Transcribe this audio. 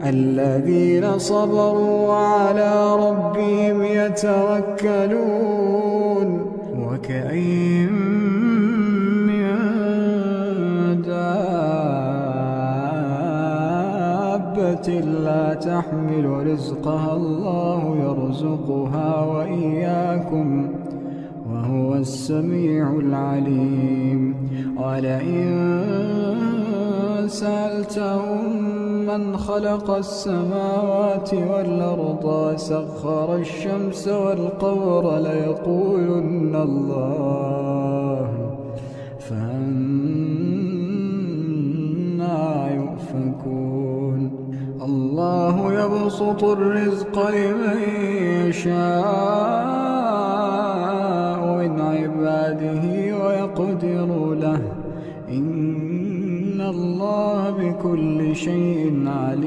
الذين صبروا وعلى ربهم يتوكلون وكأين من دابة لا تحمل رزقها الله يرزقها وإياكم وهو السميع العليم ولئن سألتهم من خلق السماوات والأرض وسخر الشمس والقمر ليقولن الله فأنى يؤفكون الله يبسط الرزق لمن يشاء من عباده ويقدر له إن الله بكل شيء عليم